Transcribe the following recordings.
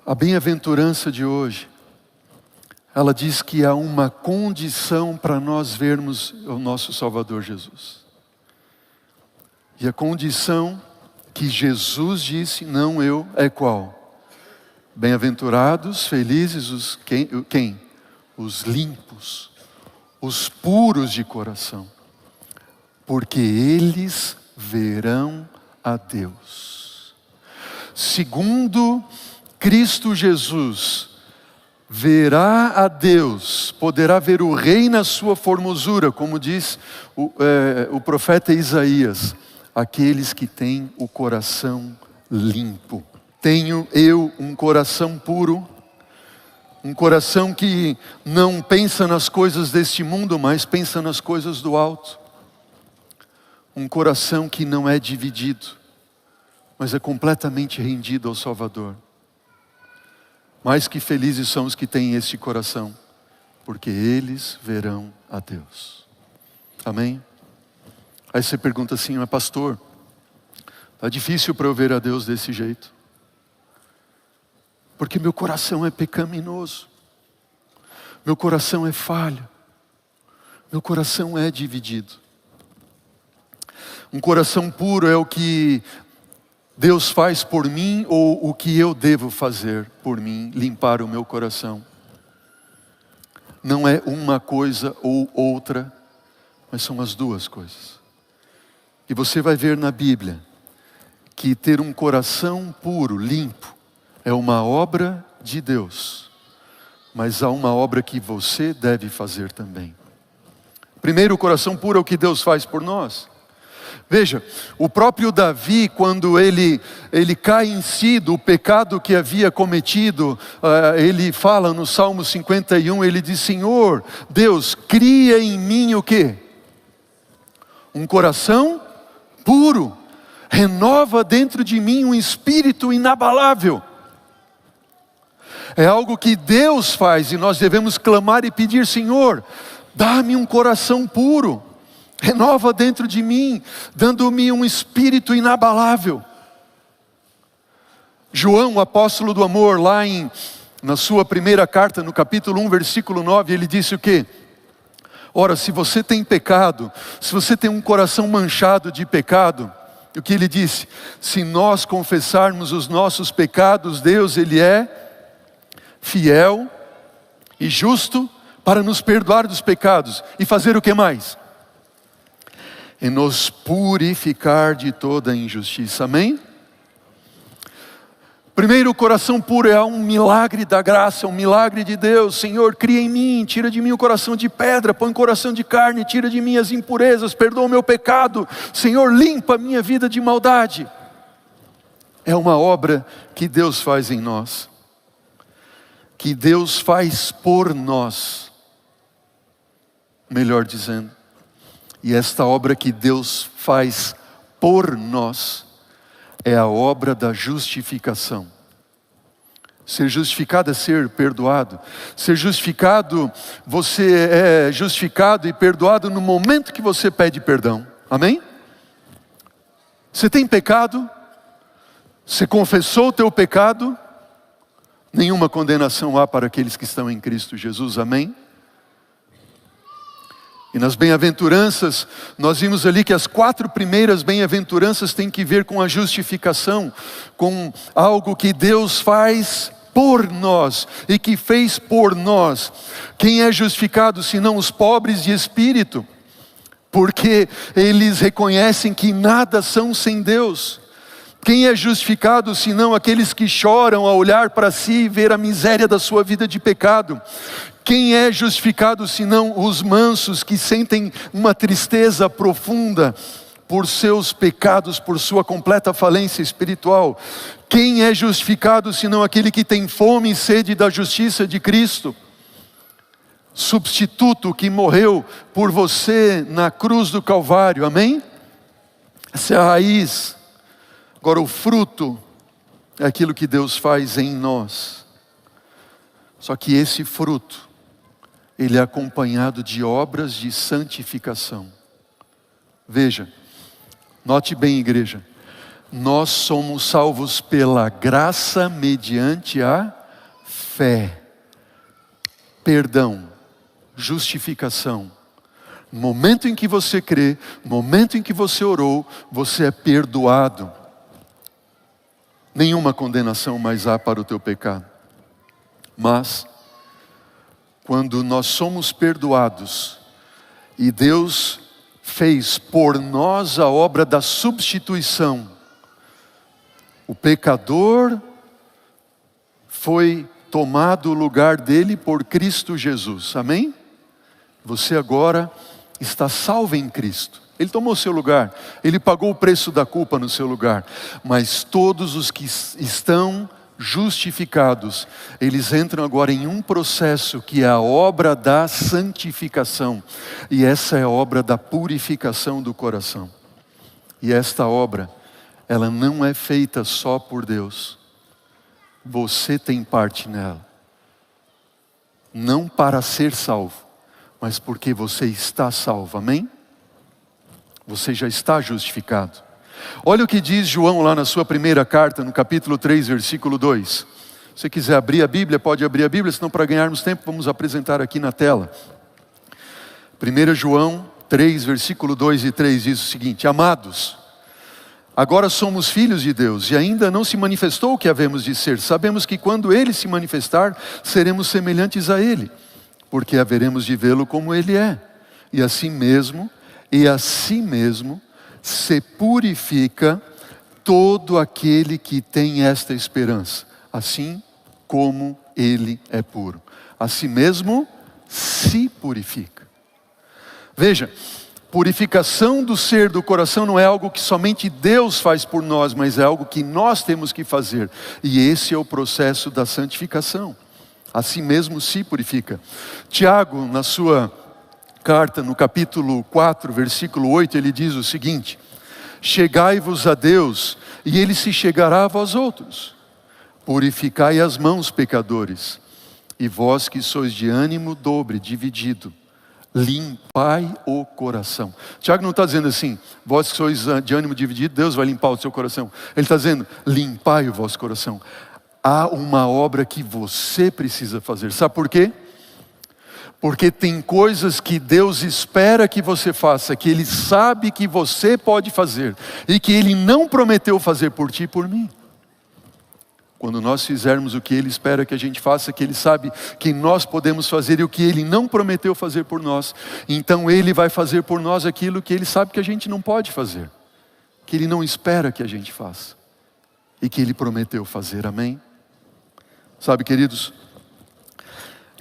A bem-aventurança de hoje, ela diz que há uma condição para nós vermos o nosso Salvador Jesus. E a condição que Jesus disse, não eu, é qual? Bem-aventurados, felizes quem? Os limpos, os puros de coração, porque eles verão a Deus. Segundo Cristo Jesus, verá a Deus, poderá ver o Rei na sua formosura, como diz o profeta Isaías, aqueles que têm o coração limpo. Tenho eu um coração puro, um coração que não pensa nas coisas deste mundo, mas pensa nas coisas do alto. Um coração que não é dividido, mas é completamente rendido ao Salvador. Mais que felizes são os que têm este coração, porque eles verão a Deus. Amém? Aí você pergunta assim, mas pastor, está difícil para eu ver a Deus desse jeito. Porque meu coração é pecaminoso. Meu coração é falho. Meu coração é dividido. Um coração puro é o que Deus faz por mim ou o que eu devo fazer por mim, limpar o meu coração. Não é uma coisa ou outra, mas são as duas coisas. E você vai ver na Bíblia que ter um coração puro, limpo, é uma obra de Deus, mas há uma obra que você deve fazer também. Primeiro, o coração puro é o que Deus faz por nós. Veja, o próprio Davi, quando ele cai em si do pecado que havia cometido, ele fala no Salmo 51, ele diz, Senhor, Deus, cria em mim o quê? Um coração puro, renova dentro de mim um espírito inabalável. É algo que Deus faz e nós devemos clamar e pedir, Senhor, dá-me um coração puro. Renova dentro de mim, dando-me um espírito inabalável. João, o apóstolo do amor, lá na sua primeira carta, no capítulo 1, versículo 9, ele disse o quê? Ora, se você tem pecado, se você tem um coração manchado de pecado, o que ele disse? Se nós confessarmos os nossos pecados, Deus, Ele é fiel e justo para nos perdoar dos pecados e fazer o que mais? E nos purificar de toda injustiça, amém? Primeiro, o coração puro é um milagre da graça, um milagre de Deus. Senhor, cria em mim, tira de mim o coração de pedra, põe coração de carne, tira de mim as impurezas, perdoa o meu pecado. Senhor, limpa a minha vida de maldade. É uma obra que Deus faz em nós, que Deus faz por nós, melhor dizendo. E esta obra que Deus faz por nós é a obra da justificação. Ser justificado é ser perdoado. Ser justificado, você é justificado e perdoado no momento que você pede perdão. Amém? Você tem pecado? Você confessou o teu pecado? Nenhuma condenação há para aqueles que estão em Cristo Jesus. Amém? E nas bem-aventuranças, nós vimos ali que as 4 primeiras bem-aventuranças têm que ver com a justificação, com algo que Deus faz por nós e que fez por nós. Quem é justificado senão os pobres de espírito? Porque eles reconhecem que nada são sem Deus. Quem é justificado senão aqueles que choram ao olhar para si e ver a miséria da sua vida de pecado? Quem é justificado senão os mansos que sentem uma tristeza profunda por seus pecados, por sua completa falência espiritual? Quem é justificado senão aquele que tem fome e sede da justiça de Cristo? Substituto que morreu por você na cruz do Calvário, amém? Essa é a raiz. Agora o fruto é aquilo que Deus faz em nós. Só que esse fruto, ele é acompanhado de obras de santificação. Veja, note bem, igreja, nós somos salvos pela graça mediante a fé, perdão, justificação. No momento em que você crê, no momento em que você orou, você é perdoado. Nenhuma condenação mais há para o teu pecado. Mas, quando nós somos perdoados, e Deus fez por nós a obra da substituição, o pecador foi tomado o lugar dele por Cristo Jesus, amém? Você agora está salvo em Cristo. Ele tomou o seu lugar, Ele pagou o preço da culpa no seu lugar. Mas todos os que estão justificados, eles entram agora em um processo que é a obra da santificação. E essa é a obra da purificação do coração. E esta obra, ela não é feita só por Deus. Você tem parte nela. Não para ser salvo, mas porque você está salvo, amém? Você já está justificado. Olha o que diz João lá na sua primeira carta, no capítulo 3, versículo 2. Se você quiser abrir a Bíblia, pode abrir a Bíblia, senão para ganharmos tempo, vamos apresentar aqui na tela. 1 João 3, versículo 2 e 3 diz o seguinte: Amados, agora somos filhos de Deus e ainda não se manifestou o que havemos de ser. Sabemos que quando Ele se manifestar, seremos semelhantes a Ele, porque haveremos de vê-lo como Ele é. E assim mesmo se purifica todo aquele que tem esta esperança, assim como Ele é puro. Assim mesmo se purifica. Veja, purificação do ser, do coração, não é algo que somente Deus faz por nós, mas é algo que nós temos que fazer. E esse é o processo da santificação. Assim mesmo se purifica. Tiago, na sua carta, no capítulo 4, versículo 8, ele diz o seguinte: Chegai-vos a Deus, e Ele se chegará a vós outros. Purificai as mãos, pecadores, e vós que sois de ânimo dobre, dividido, limpai o coração. Tiago não está dizendo assim, vós que sois de ânimo dividido, Deus vai limpar o seu coração. Ele está dizendo, limpai o vosso coração. Há uma obra que você precisa fazer. Sabe por quê? Porque tem coisas que Deus espera que você faça, que Ele sabe que você pode fazer, e que Ele não prometeu fazer por ti e por mim. Quando nós fizermos o que Ele espera que a gente faça, que Ele sabe que nós podemos fazer, e o que Ele não prometeu fazer por nós, então Ele vai fazer por nós aquilo que Ele sabe que a gente não pode fazer, que Ele não espera que a gente faça, e que Ele prometeu fazer, amém? Sabe, queridos,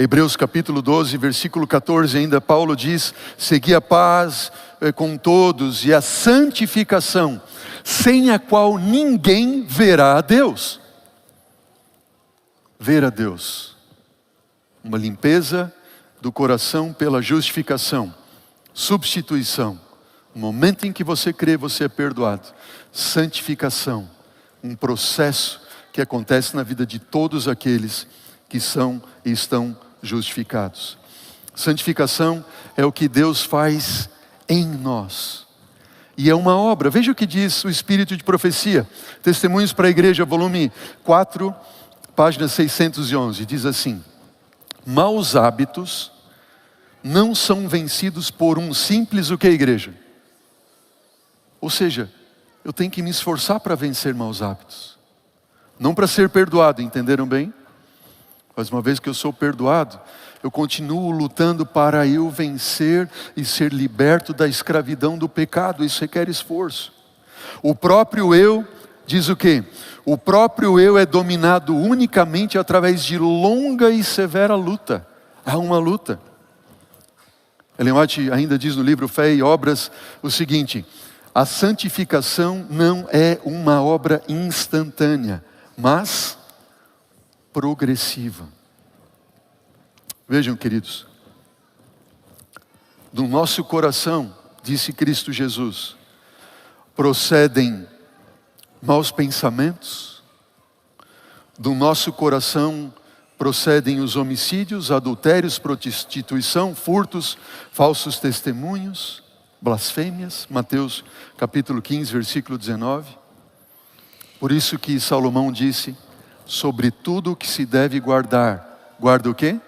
Hebreus capítulo 12, versículo 14, ainda Paulo diz: segui a paz com todos e a santificação, sem a qual ninguém verá a Deus. Ver a Deus, uma limpeza do coração pela justificação, substituição. No momento em que você crê, você é perdoado. Santificação, um processo que acontece na vida de todos aqueles que são e estão justificados. Santificação é o que Deus faz em nós. E é uma obra. Veja o que diz o Espírito de Profecia. Testemunhos para a Igreja, volume 4, página 611. Diz assim: maus hábitos não são vencidos por um simples o que, igreja? Ou seja, eu tenho que me esforçar para vencer maus hábitos. Não para ser perdoado, entenderam bem? Mas uma vez que eu sou perdoado, eu continuo lutando para eu vencer e ser liberto da escravidão do pecado. Isso requer esforço. O próprio eu diz o quê? O próprio eu é dominado unicamente através de longa e severa luta. Há uma luta. Ellen White ainda diz no livro Fé e Obras o seguinte: a santificação não é uma obra instantânea, mas progressiva. Vejam, queridos, do nosso coração, disse Cristo Jesus, procedem maus pensamentos, do nosso coração procedem os homicídios, adultérios, prostituição, furtos, falsos testemunhos, blasfêmias. Mateus capítulo 15, versículo 19. Por isso que Salomão disse: sobre tudo o que se deve guardar. Guarda o quê?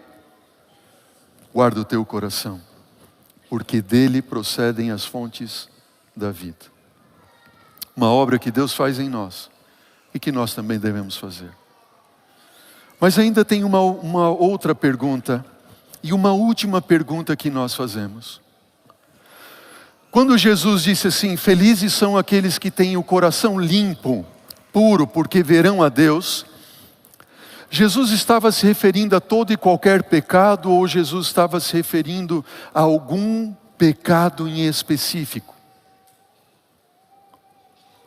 Guarda o teu coração, porque dele procedem as fontes da vida. Uma obra que Deus faz em nós e que nós também devemos fazer. Mas ainda tem uma outra pergunta e uma última pergunta que nós fazemos. Quando Jesus disse assim, felizes são aqueles que têm o coração limpo, puro, porque verão a Deus, Jesus estava se referindo a todo e qualquer pecado ou Jesus estava se referindo a algum pecado em específico?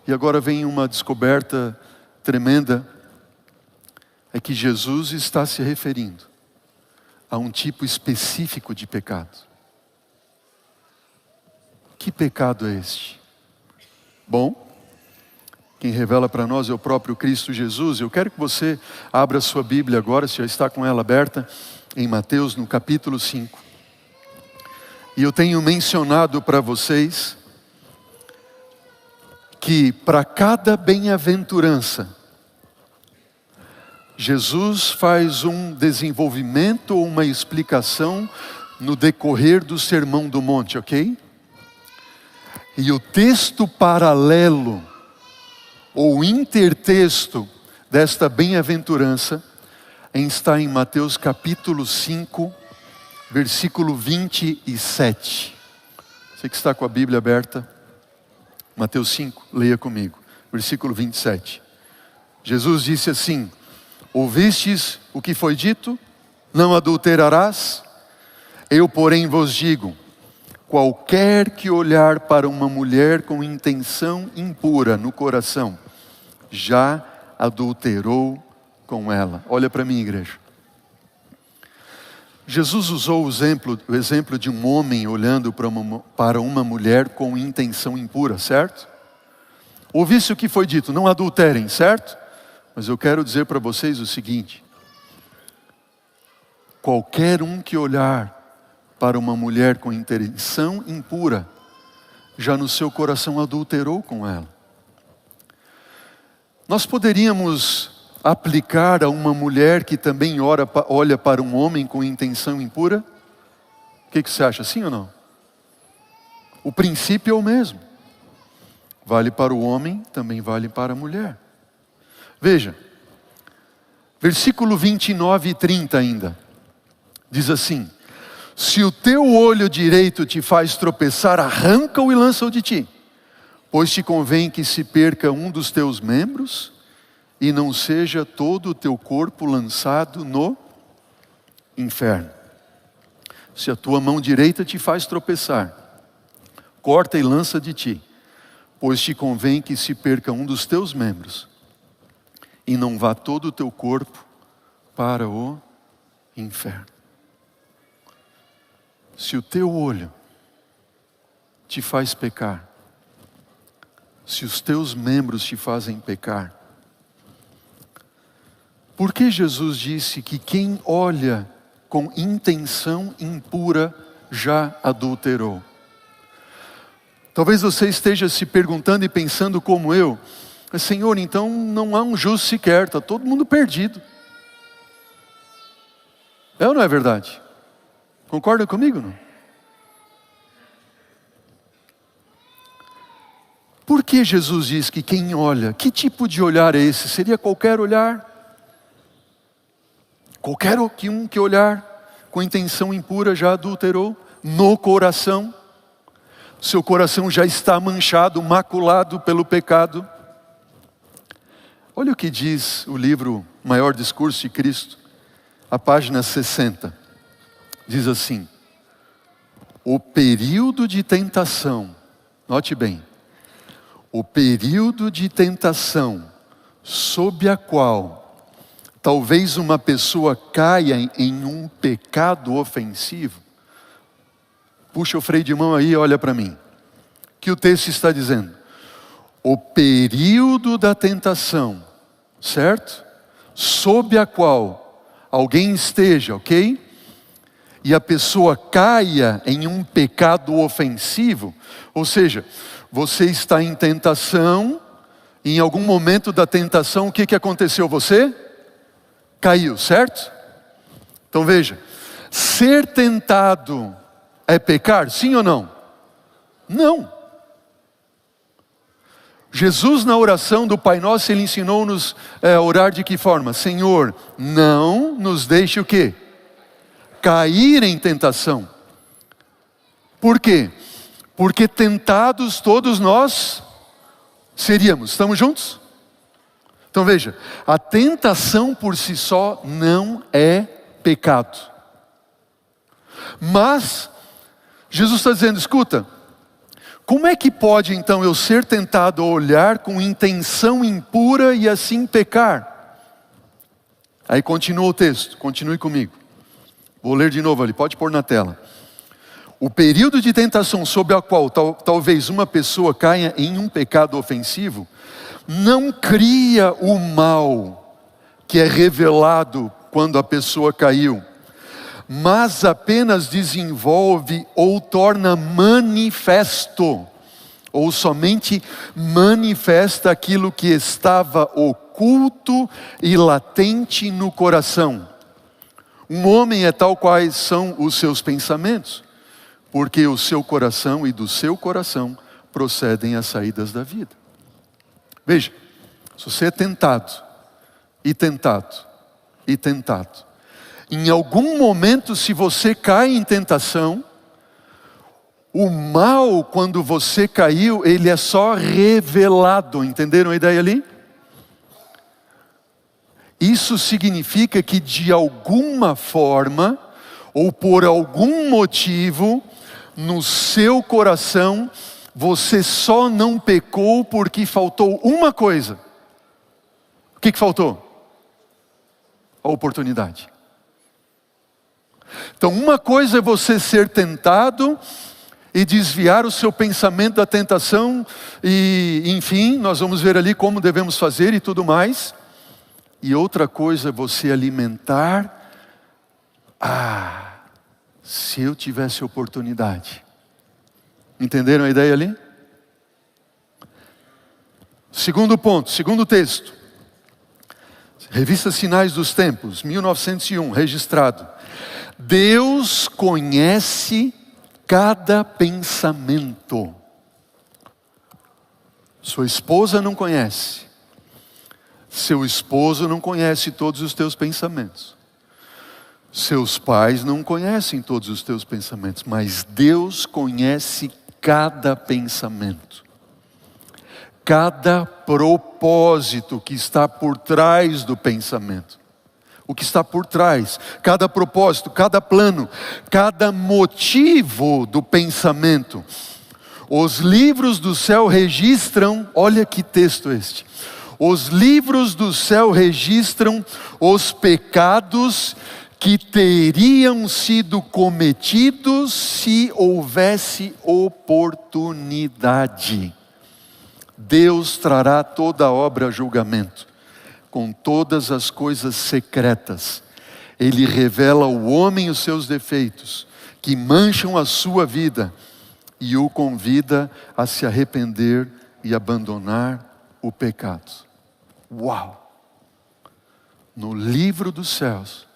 E agora vem uma descoberta tremenda, é que Jesus está se referindo a um tipo específico de pecado. Que pecado é este? Bom, quem revela para nós é o próprio Cristo Jesus. Eu quero que você abra a sua Bíblia agora, se já está com ela aberta, em Mateus, no capítulo 5. E eu tenho mencionado para vocês que para cada bem-aventurança, Jesus faz um desenvolvimento ou uma explicação no decorrer do Sermão do Monte, ok? E o texto paralelo, ou intertexto desta bem-aventurança, está em Mateus capítulo 5, versículo 27. Você que está com a Bíblia aberta, Mateus 5, leia comigo, versículo 27. Jesus disse assim, ouvistes o que foi dito? Não adulterarás? Eu, porém, vos digo, qualquer que olhar para uma mulher com intenção impura no coração, já adulterou com ela. Olha para mim, igreja. Jesus usou o exemplo de um homem olhando para uma mulher com intenção impura, certo? Ouviste o que foi dito, não adulterem, certo? Mas eu quero dizer para vocês o seguinte, qualquer um que olhar para uma mulher com intenção impura, já no seu coração adulterou com ela. Nós poderíamos aplicar a uma mulher que também olha para um homem com intenção impura? O que você acha, sim ou não? O princípio é o mesmo. Vale para o homem, também vale para a mulher. Veja, versículo 29 e 30 ainda, diz assim, se o teu olho direito te faz tropeçar, arranca-o e lança-o de ti, pois te convém que se perca um dos teus membros, e não seja todo o teu corpo lançado no inferno. Se a tua mão direita te faz tropeçar, corta e lança de ti, pois te convém que se perca um dos teus membros, e não vá todo o teu corpo para o inferno. Se o teu olho te faz pecar, se os teus membros te fazem pecar, por que Jesus disse que quem olha com intenção impura já adulterou? Talvez você esteja se perguntando e pensando como eu, Senhor, então não há um justo sequer, está todo mundo perdido. É ou não é verdade? Concorda comigo, não? Por que Jesus diz que quem olha, que tipo de olhar é esse? Seria qualquer olhar? Qualquer um que olhar com intenção impura já adulterou no coração? Seu coração já está manchado, maculado pelo pecado. Olha o que diz o livro Maior Discurso de Cristo, a página 60. Diz assim, o período de tentação, note bem, o período de tentação sob a qual talvez uma pessoa caia em um pecado ofensivo. Puxa o freio de mão aí e olha para mim. O que o texto está dizendo? O período da tentação, certo? Sob a qual alguém esteja, ok? E a pessoa caia em um pecado ofensivo, ou seja, você está em tentação, e em algum momento da tentação, o que aconteceu? Você caiu, certo? Então veja, ser tentado é pecar, sim ou não? Não. Jesus, na oração do Pai Nosso, Ele ensinou-nos a orar de que forma? Senhor, não nos deixe o quê? Cair em tentação. Por quê? Porque tentados todos nós seríamos. Estamos juntos? Então veja, a tentação por si só não é pecado. Mas, Jesus está dizendo, escuta, como é que pode então eu ser tentado a olhar com intenção impura e assim pecar? Aí continua o texto, continue comigo. Vou ler de novo ali, pode pôr na tela. O período de tentação sob a qual talvez uma pessoa caia em um pecado ofensivo, não cria o mal que é revelado quando a pessoa caiu, mas apenas desenvolve ou torna manifesto, ou somente manifesta aquilo que estava oculto e latente no coração. Um homem é tal quais são os seus pensamentos, porque o seu coração e do seu coração procedem as saídas da vida. Veja, se você é tentado, e tentado, e tentado, em algum momento, se você cai em tentação, o mal, quando você caiu, ele é só revelado. Entenderam a ideia ali? Isso significa que de alguma forma, ou por algum motivo, no seu coração, você só não pecou porque faltou uma coisa. O que faltou? A oportunidade. Então, uma coisa é você ser tentado e desviar o seu pensamento da tentação, e enfim, nós vamos ver ali como devemos fazer e tudo mais. E outra coisa é você alimentar, se eu tivesse oportunidade. Entenderam a ideia ali? Segundo ponto, segundo texto. Revista Sinais dos Tempos, 1901, registrado. Deus conhece cada pensamento. Sua esposa não conhece. Seu esposo não conhece todos os teus pensamentos. Seus pais não conhecem todos os teus pensamentos, mas Deus conhece cada pensamento. Cada propósito que está por trás do pensamento. O que está por trás, cada propósito, cada plano, cada motivo do pensamento. Os livros do céu registram, olha que texto este. Os livros do céu registram os pecados que teriam sido cometidos se houvesse oportunidade. Deus trará toda a obra a julgamento, com todas as coisas secretas. Ele revela ao homem os seus defeitos, que mancham a sua vida, e o convida a se arrepender e abandonar o pecado. Uau! No livro dos céus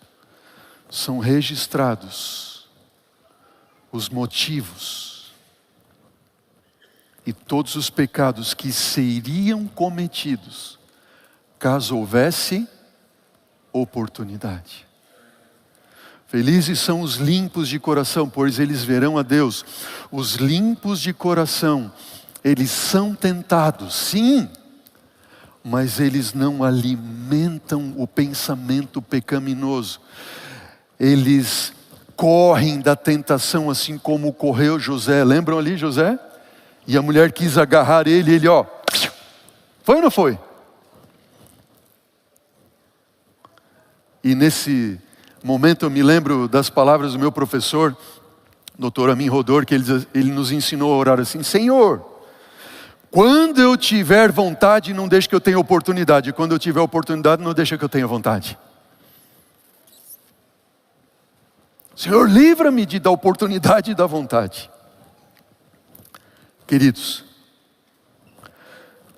são registrados os motivos e todos os pecados que seriam cometidos caso houvesse oportunidade. Felizes são os limpos de coração, pois eles verão a Deus. Os limpos de coração, eles são tentados, sim, mas eles não alimentam o pensamento pecaminoso. Eles correm da tentação assim como correu José. Lembram ali José? E a mulher quis agarrar ele, e ele foi ou não foi? E nesse momento eu me lembro das palavras do meu professor, Dr. Amin Rodor, que ele nos ensinou a orar assim: Senhor, quando eu tiver vontade, não deixe que eu tenha oportunidade. Quando eu tiver oportunidade, não deixe que eu tenha vontade. Senhor, livra-me da oportunidade e da vontade. Queridos,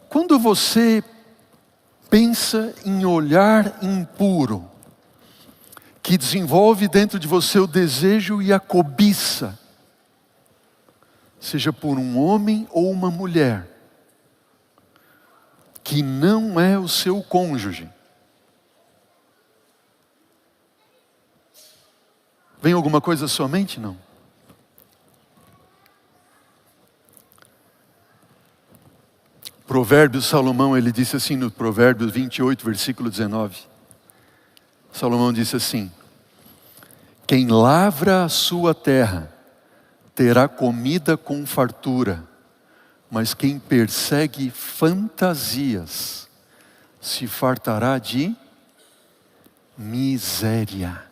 quando você pensa em olhar impuro, que desenvolve dentro de você o desejo e a cobiça, seja por um homem ou uma mulher, que não é o seu cônjuge. Vem alguma coisa à sua mente? Não. Provérbios, Salomão, ele disse assim no Provérbios 28, versículo 19. Salomão disse assim: quem lavra a sua terra terá comida com fartura, mas quem persegue fantasias se fartará de miséria.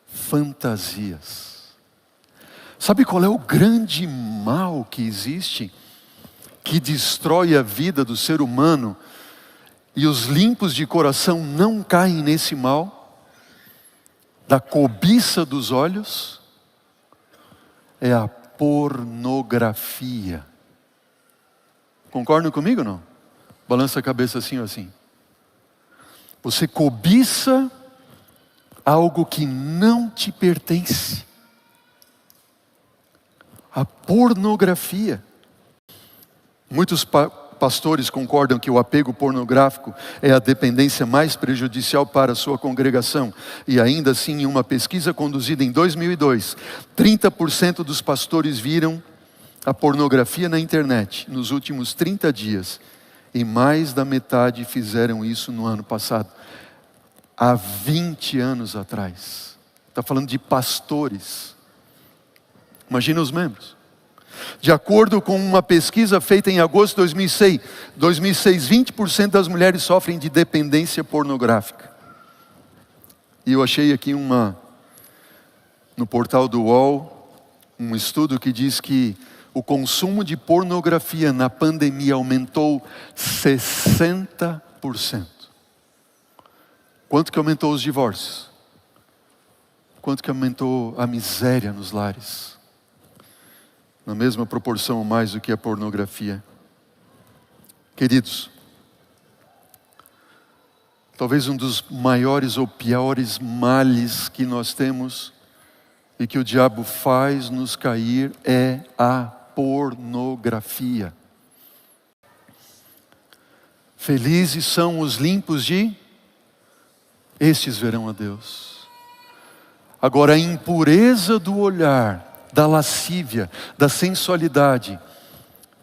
Fantasias. Sabe qual é o grande mal que existe, que destrói a vida do ser humano, e os limpos de coração não caem nesse mal? Da cobiça dos olhos? É a pornografia. Concordam comigo ou não? Balança a cabeça assim ou assim. Você cobiça algo que não te pertence. A pornografia. Muitos pastores concordam que o apego pornográfico é a dependência mais prejudicial para a sua congregação. E ainda assim, em uma pesquisa conduzida em 2002, 30% dos pastores viram a pornografia na internet nos últimos 30 dias. E mais da metade fizeram isso no ano passado. Há 20 anos atrás. Está falando de pastores. Imagina os membros. De acordo com uma pesquisa feita em agosto de 2006, 20% das mulheres sofrem de dependência pornográfica. E eu achei aqui no portal do UOL, um estudo que diz que o consumo de pornografia na pandemia aumentou 60%. Quanto que aumentou os divórcios? Quanto que aumentou a miséria nos lares? Na mesma proporção ou mais do que a pornografia. Queridos, talvez um dos maiores ou piores males que nós temos e que o diabo faz nos cair é a pornografia. Felizes são os limpos de... estes verão a Deus. Agora, a impureza do olhar, da lascívia, da sensualidade,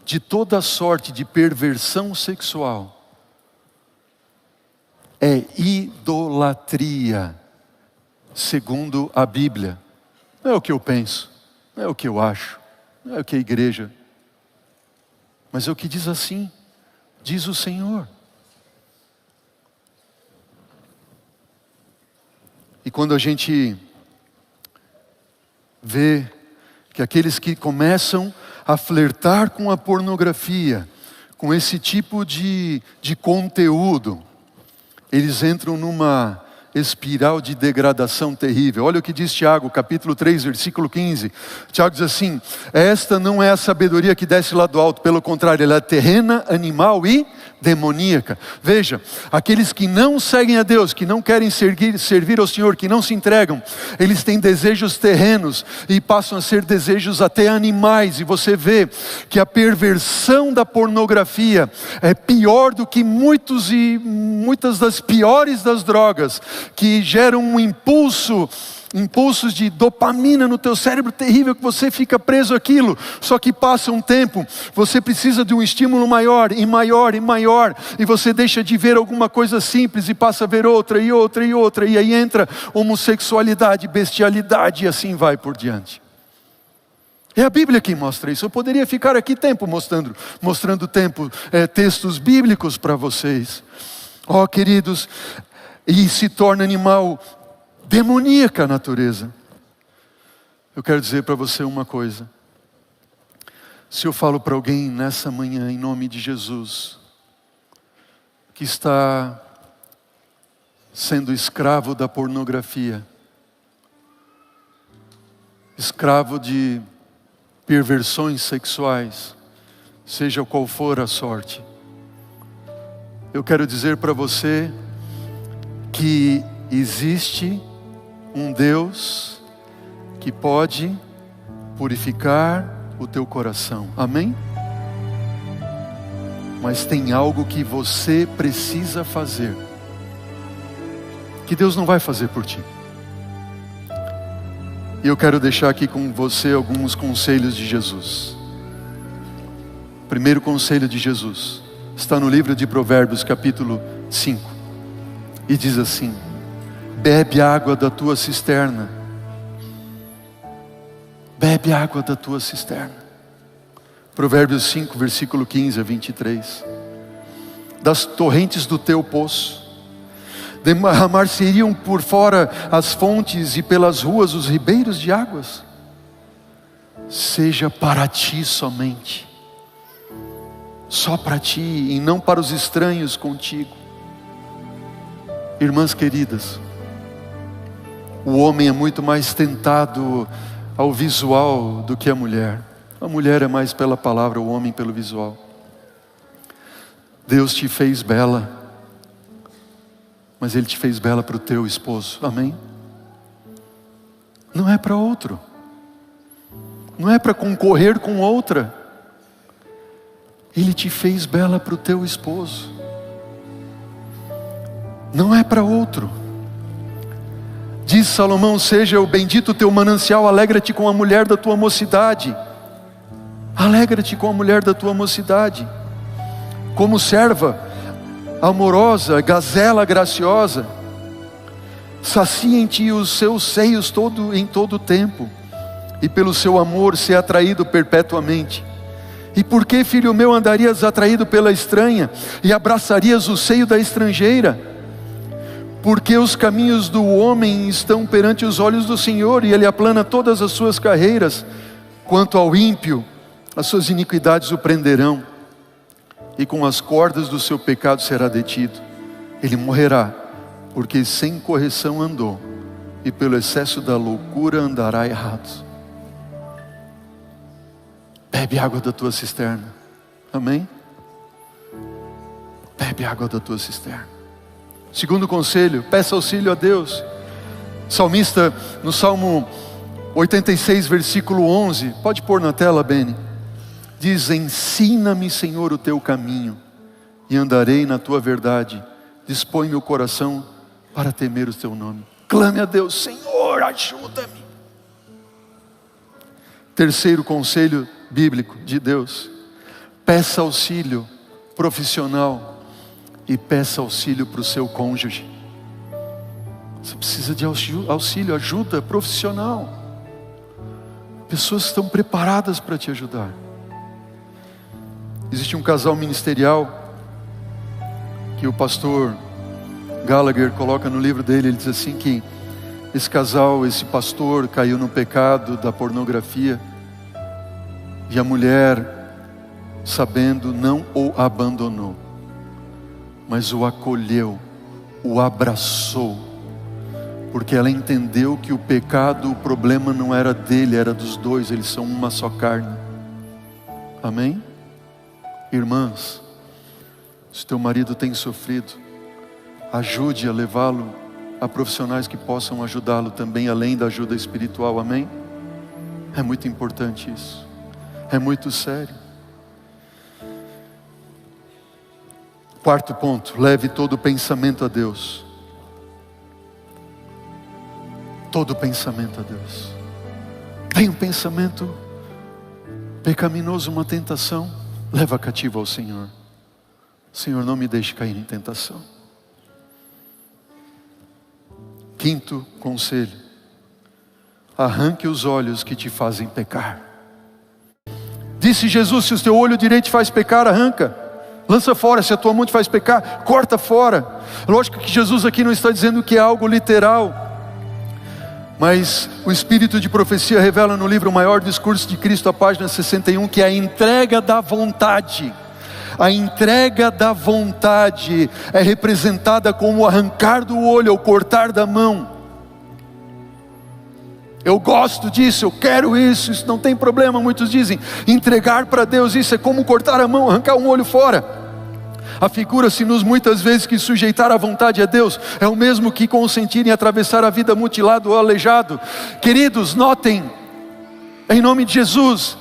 de toda sorte de perversão sexual, é idolatria, segundo a Bíblia. Não é o que eu penso, não é o que eu acho, não é o que a igreja, mas é o que diz assim, diz o Senhor. E quando a gente vê que aqueles que começam a flertar com a pornografia, com esse tipo de conteúdo, eles entram numa espiral de degradação terrível. Olha o que diz Tiago, capítulo 3, versículo 15. Tiago diz assim: esta não é a sabedoria que desce lá do alto, pelo contrário, ela é terrena, animal e demoníaca. Veja, aqueles que não seguem a Deus, que não querem servir ao Senhor, que não se entregam, eles têm desejos terrenos e passam a ser desejos até animais. E você vê que a perversão da pornografia é pior do que muitas das piores das drogas, que geram um impulsos de dopamina no teu cérebro terrível, que você fica preso àquilo. Só que passa um tempo, você precisa de um estímulo maior e maior e maior, e você deixa de ver alguma coisa simples e passa a ver outra e outra e outra, e aí entra homossexualidade, bestialidade, e assim vai por diante. É a Bíblia que mostra isso. Eu poderia ficar aqui tempo mostrando textos bíblicos para vocês. Ó, queridos, e se torna animal, demoníaca a natureza. Eu quero dizer para você uma coisa. Se eu falo para alguém nessa manhã, em nome de Jesus, que está sendo escravo da pornografia, escravo de perversões sexuais, seja qual for a sorte, eu quero dizer para você que existe um Deus que pode purificar o teu coração. Amém? Mas tem algo que você precisa fazer, que Deus não vai fazer por ti. E eu quero deixar aqui com você alguns conselhos de Jesus. Primeiro conselho de Jesus está no livro de Provérbios, capítulo 5. E diz assim: bebe água da tua cisterna. Bebe água da tua cisterna. Provérbios 5, versículo 15 a 23. Das torrentes do teu poço derramar-se-iriam por fora as fontes, e pelas ruas os ribeiros de águas. Seja para ti somente, só para ti, e não para os estranhos contigo. Irmãs queridas, o homem é muito mais tentado ao visual do que a mulher. A mulher é mais pela palavra, o homem pelo visual. Deus te fez bela, mas Ele te fez bela para o teu esposo, amém? Não é para outro, não é para concorrer com outra. Ele te fez bela para o teu esposo, não é para outro. Diz Salomão: seja o bendito o teu manancial, alegra-te com a mulher da tua mocidade. Alegra-te com a mulher da tua mocidade. Como serva amorosa, gazela graciosa, sacia em ti os seus seios em todo o tempo, e pelo seu amor ser atraído perpetuamente. E por que, filho meu, andarias atraído pela estranha, e abraçarias o seio da estrangeira? Porque os caminhos do homem estão perante os olhos do Senhor, e Ele aplana todas as suas carreiras. Quanto ao ímpio, as suas iniquidades o prenderão, e com as cordas do seu pecado será detido. Ele morrerá, porque sem correção andou, e pelo excesso da loucura andará errado. Bebe água da tua cisterna, amém? Bebe água da tua cisterna. Segundo conselho, peça auxílio a Deus. Salmista, no Salmo 86, versículo 11, pode pôr na tela, Beni. Diz: ensina-me, Senhor, o teu caminho, e andarei na tua verdade. Dispõe meu coração para temer o teu nome. Clame a Deus: Senhor, ajuda-me. Terceiro conselho bíblico de Deus: peça auxílio profissional e peça auxílio para o seu cônjuge. Você precisa de auxílio, ajuda profissional. Pessoas estão preparadas para te ajudar. Existe um casal ministerial que o pastor Gallagher coloca no livro dele. Ele diz assim que esse casal, esse pastor, caiu no pecado da pornografia, e a mulher, sabendo, não o abandonou, mas o acolheu, o abraçou, porque ela entendeu que o pecado, o problema não era dele, era dos dois. Eles são uma só carne. Amém? Irmãs, se teu marido tem sofrido, ajude a levá-lo a profissionais que possam ajudá-lo também, além da ajuda espiritual, amém? É muito importante isso, é muito sério. Quarto ponto: leve todo pensamento a Deus. Todo pensamento a Deus. Tem um pensamento pecaminoso, uma tentação, leva cativo ao Senhor. Senhor, não me deixe cair em tentação. Quinto conselho: arranque os olhos que te fazem pecar. Disse Jesus: se o teu olho direito te faz pecar, arranca, lança fora. Se a tua mão te faz pecar, corta fora. Lógico que Jesus aqui não está dizendo que é algo literal, mas o Espírito de profecia revela no livro O Maior Discurso de Cristo, a página 61, que a entrega da vontade, a entrega da vontade é representada como o arrancar do olho, ou cortar da mão. Eu gosto disso, eu quero isso, isso não tem problema. Muitos dizem, entregar para Deus, isso é como cortar a mão, arrancar um olho fora. Afigura-se-nos muitas vezes que sujeitar a vontade a Deus é o mesmo que consentir em atravessar a vida mutilado ou aleijado. Queridos, notem, em nome de Jesus,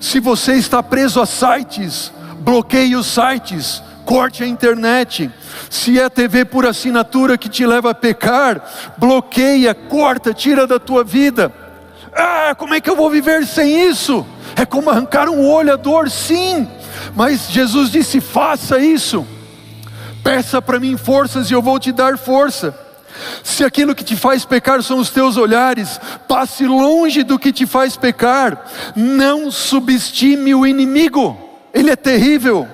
se você está preso a sites, bloqueie os sites, corte a internet. Se é TV por assinatura que te leva a pecar, bloqueia, corta, tira da tua vida. Como é que eu vou viver sem isso? É como arrancar um olho à dor, sim. Mas Jesus disse, faça isso. Peça para mim forças e eu vou te dar força. Se aquilo que te faz pecar são os teus olhares, passe longe do que te faz pecar. Não subestime o inimigo, ele é terrível.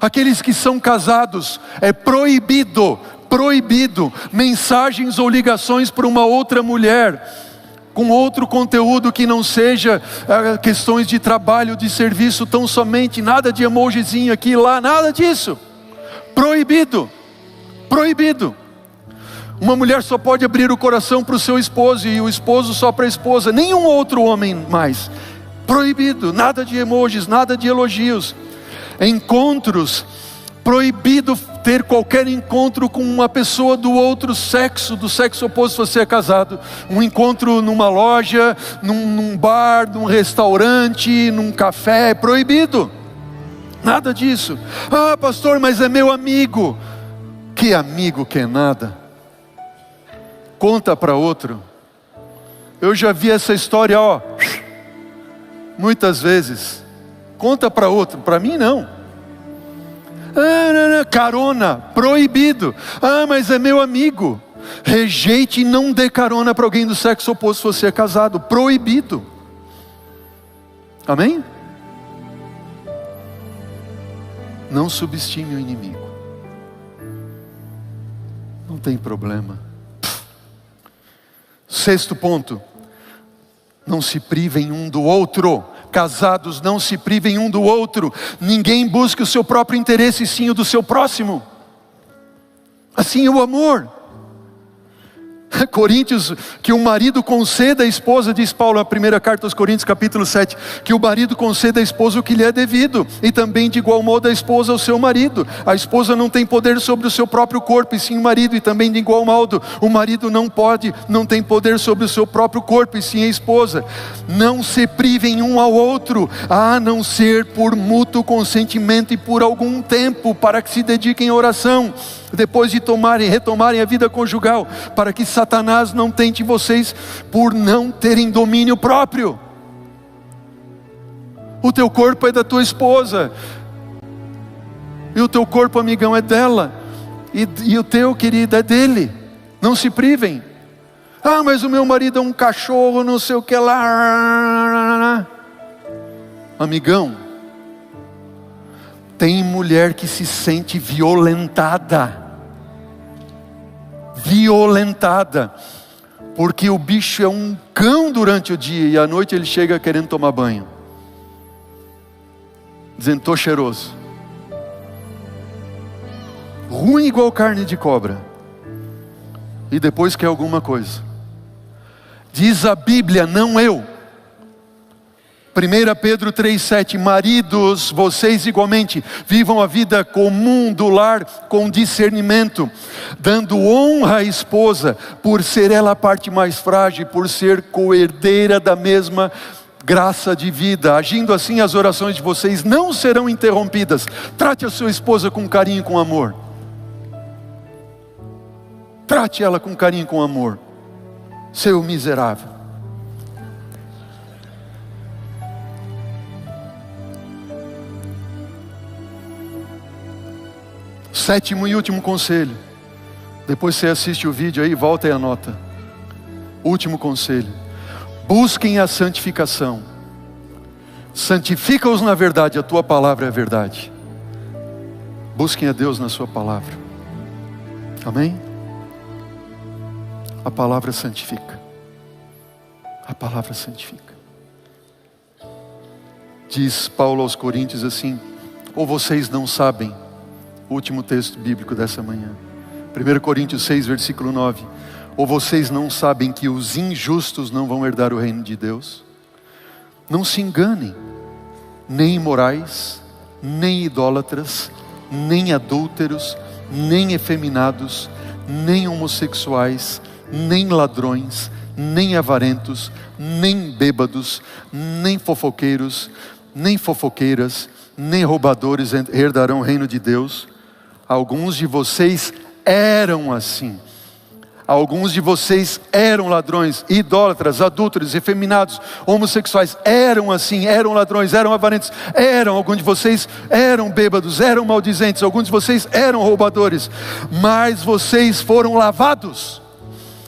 Aqueles que são casados, é proibido mensagens ou ligações para uma outra mulher com outro conteúdo que não seja questões de trabalho, de serviço tão somente, nada de emojizinho aqui e lá, nada disso. Proibido. Uma mulher só pode abrir o coração para o seu esposo e o esposo só para a esposa, nenhum outro homem mais. Proibido, nada de emojis, nada de elogios. Encontros, proibido ter qualquer encontro com uma pessoa do outro sexo, do sexo oposto se você é casado. Um encontro numa loja, num bar, num restaurante, num café, é proibido. Nada disso. Pastor, mas é meu amigo. Que amigo que é nada. Conta para outro. Eu já vi essa história, muitas vezes. Conta para outro, para mim não. Carona, proibido. Mas é meu amigo. Rejeite e não dê carona para alguém do sexo oposto se você é casado. Proibido. Amém? Não subestime o inimigo. Não tem problema. 6º ponto. Não se privem um do outro. Casados, não se privem um do outro. Ninguém busque o seu próprio interesse, sim o do seu próximo. Assim é o amor. Coríntios, que o marido conceda à esposa, diz Paulo na primeira carta aos Coríntios capítulo 7, que o marido conceda à esposa o que lhe é devido, e também de igual modo a esposa ao seu marido. A esposa não tem poder sobre o seu próprio corpo, e sim o marido, e também de igual modo o marido não tem poder sobre o seu próprio corpo, e sim a esposa. Não se privem um ao outro, a não ser por mútuo consentimento e por algum tempo, para que se dediquem à oração, depois de retomarem a vida conjugal, para que Satanás não tente vocês por não terem domínio próprio. O teu corpo é da tua esposa, e o teu corpo, amigão, é dela, e o teu, querido, é dele. Não se privem. Mas o meu marido é um cachorro, não sei o que lá. Amigão, tem mulher que se sente violentada, porque o bicho é um cão durante o dia, e à noite ele chega querendo tomar banho, dizendo, tô cheiroso. Ruim igual carne de cobra, e depois quer alguma coisa. Diz a Bíblia, não eu. 1 Pedro 3,7, maridos, vocês igualmente vivam a vida comum do lar com discernimento, dando honra à esposa, por ser ela a parte mais frágil, por ser coerdeira da mesma graça de vida. Agindo assim, as orações de vocês não serão interrompidas. Trate a sua esposa com carinho e com amor. Trate ela com carinho e com amor, seu miserável. Sétimo e último conselho. Depois você assiste o vídeo aí, volta e anota. Último conselho. Busquem a santificação. Santifica-os na verdade, a tua palavra é a verdade. Busquem a Deus na sua palavra. Amém? A palavra santifica. A palavra santifica. Diz Paulo aos Coríntios assim, ou vocês não sabem, último texto bíblico dessa manhã, 1 Coríntios 6, versículo 9. Ou vocês não sabem que os injustos não vão herdar o reino de Deus? Não se enganem, nem imorais, nem idólatras, nem adúlteros, nem efeminados, nem homossexuais, nem ladrões, nem avarentos, nem bêbados, nem fofoqueiros, nem fofoqueiras, nem roubadores herdarão o reino de Deus. Alguns de vocês eram assim. Alguns de vocês eram ladrões, idólatras, adúlteros, efeminados, homossexuais, eram assim, eram ladrões, eram avarentos, alguns de vocês eram bêbados, eram maldizentes, alguns de vocês eram roubadores, mas vocês foram lavados,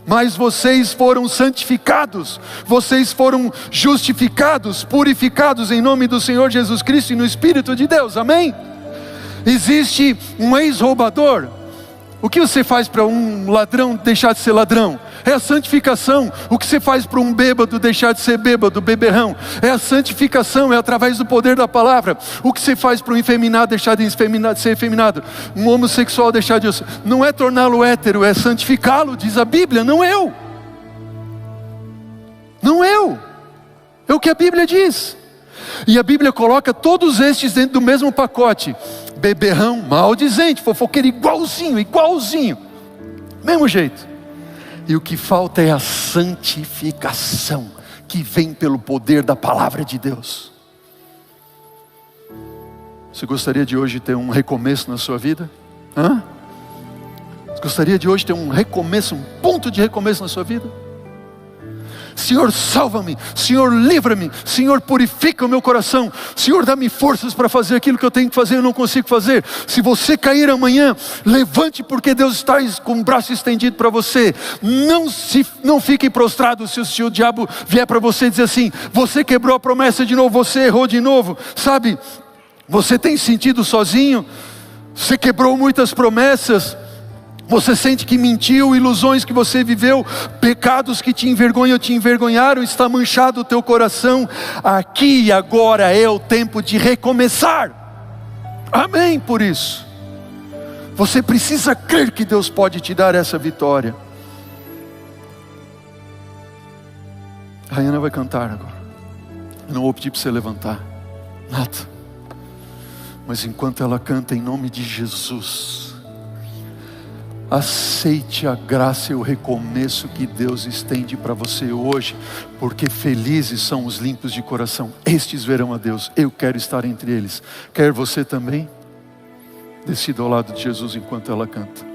mas vocês foram santificados, vocês foram justificados, purificados em nome do Senhor Jesus Cristo e no Espírito de Deus, amém? Existe um ex-roubador. O que você faz para um ladrão deixar de ser ladrão? É a santificação. O que você faz para um bêbado deixar de ser bêbado, beberrão? É a santificação, é através do poder da palavra. O que você faz para um efeminado deixar de ser efeminado? Um homossexual deixar de... Não é torná-lo hétero, é santificá-lo, diz a Bíblia, não eu. Não eu. É o que a Bíblia diz. E a Bíblia coloca todos estes dentro do mesmo pacote. Beberrão, maldizente, fofoqueiro, igualzinho, mesmo jeito. E o que falta é a santificação, que vem pelo poder da palavra de Deus. Você gostaria de hoje ter um recomeço na sua vida? Você gostaria de hoje ter um recomeço, um ponto de recomeço na sua vida? Senhor, salva-me, Senhor, livra-me, Senhor, purifica o meu coração, Senhor, dá-me forças para fazer aquilo que eu tenho que fazer e eu não consigo fazer. Se você cair amanhã, levante, porque Deus está com o braço estendido para você. Não fique prostrado se o diabo vier para você e dizer assim: você quebrou a promessa de novo, você errou de novo. Sabe, você tem sentido sozinho, você quebrou muitas promessas, você sente que mentiu, ilusões que você viveu, pecados que te envergonham, te envergonharam, está manchado o teu coração. Aqui e agora é o tempo de recomeçar. Amém por isso. Você precisa crer que Deus pode te dar essa vitória. A Rayana vai cantar agora. Eu não vou pedir para você levantar nada. Mas enquanto ela canta, em nome de Jesus, aceite a graça e o recomeço que Deus estende para você hoje, porque felizes são os limpos de coração, estes verão a Deus. Eu quero estar entre eles. Quer você também? Decida ao lado de Jesus enquanto ela canta.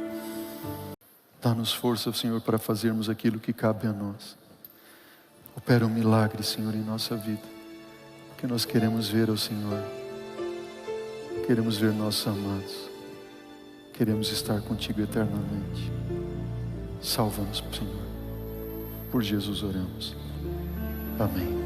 Dá-nos força, Senhor, para fazermos aquilo que cabe a nós. Opera um milagre, Senhor, em nossa vida, porque nós queremos ver ao Senhor, queremos ver nossos amados, queremos estar contigo eternamente. Salva-nos, Senhor. Por Jesus oramos. Amém.